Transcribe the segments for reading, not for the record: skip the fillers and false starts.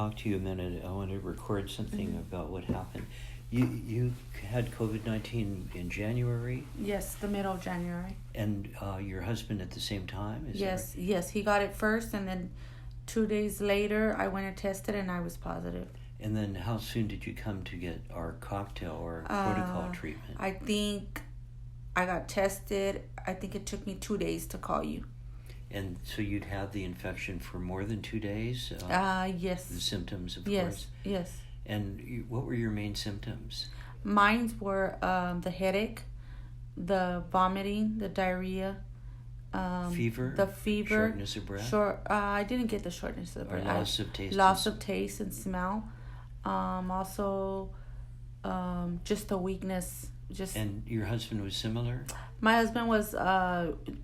talk to you a minute, I want to record something about what happened. You had COVID-19 in January? Yes, the middle of January. And your husband at the same time? Yes, yes. He got it first, and then 2 days later, I went and tested, and I was positive. And then how soon did you come to get our cocktail or protocol treatment? I think I got tested. I think it took me 2 days to call you. And so you'd had the infection for more than 2 days? Yes. The symptoms, of yes, course? Yes. And what were your main symptoms? Mine were the headache, the vomiting, the diarrhea. Fever? The fever. Shortness of breath? I didn't get the shortness of breath. Or loss of taste? Loss of taste and smell. Also, just the weakness. And your husband was similar? My husband was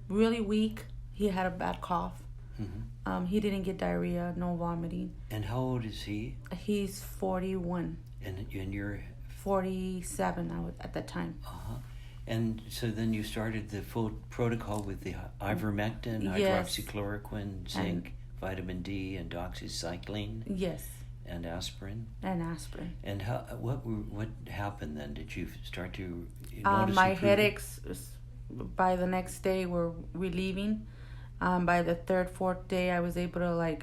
really weak. He had a bad cough. Mm-hmm. He didn't get diarrhea, no vomiting. And how old is he? He's 41. And you're? 47 at that time. Uh-huh. And so then you started the full protocol with the ivermectin, yes. hydroxychloroquine, zinc, vitamin D, and doxycycline. Yes. And aspirin. And aspirin. And what happened then? Did you start to notice my improvement? headaches by the next day were relieving. By the third, fourth day, I was able to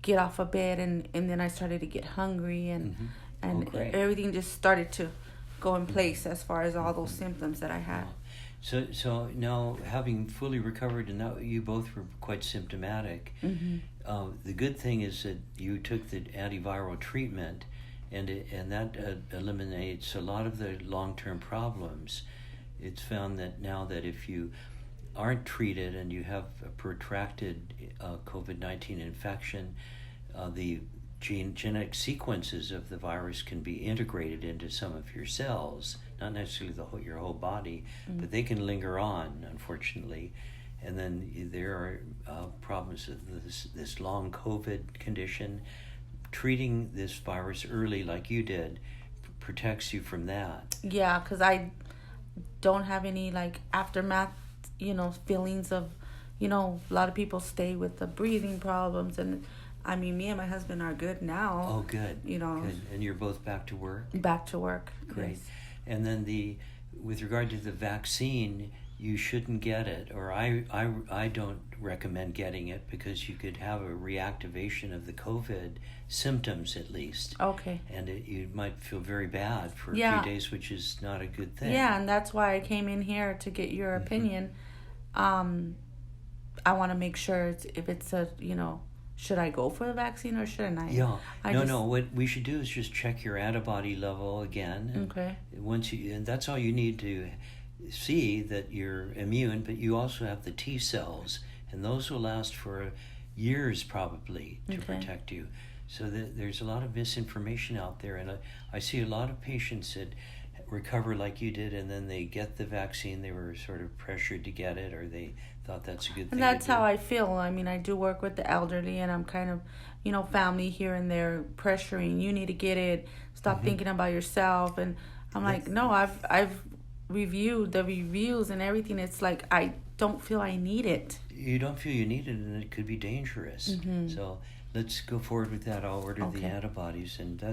get off of bed, and then I started to get hungry, and everything just started to go in place as far as all those symptoms that I had. So now, having fully recovered, and now you both were quite symptomatic. Mm-hmm. The good thing is that you took the antiviral treatment, and that eliminates a lot of the long-term problems. It's found that now that if you aren't treated and you have a protracted COVID-19 infection, the genetic sequences of the virus can be integrated into some of your cells, not necessarily your whole body, but they can linger on, unfortunately. And then there are problems with this long COVID condition. Treating this virus early, like you did, protects you from that. Yeah, because I don't have any aftermath, feelings of, a lot of people stay with the breathing problems, and I mean, me and my husband are good now. Oh, good. Good. And you're both back to work? Back to work. Great. Yes. And then with regard to the vaccine, you shouldn't get it, or I don't recommend getting it, because you could have a reactivation of the COVID symptoms at least. Okay. And you might feel very bad for a few days, which is not a good thing. Yeah, and that's why I came in here to get your opinion. I want to make sure if it's should I go for the vaccine or shouldn't I? Yeah. No. What we should do is just check your antibody level again. And okay. And that's all you need to see that you're immune, but you also have the T cells, and those will last for years probably to protect you. So there's a lot of misinformation out there, and I see a lot of patients that recover like you did, and then they get the vaccine. They were sort of pressured to get it, or they thought that's a good thing. And that's how I feel. I mean, I do work with the elderly, and I'm kind of, family here and there pressuring, you need to get it, stop thinking about yourself. And I'm like, no, I've reviewed the reviews and everything. It's like I don't feel I need it. You don't feel you need it, and it could be dangerous. Mm-hmm. So let's go forward with that. I'll order the antibodies, and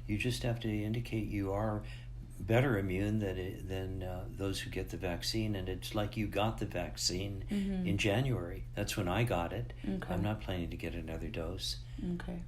you just have to indicate you are better immune than those who get the vaccine. And it's like you got the vaccine in January. That's when I got it. Okay. I'm not planning to get another dose. Okay.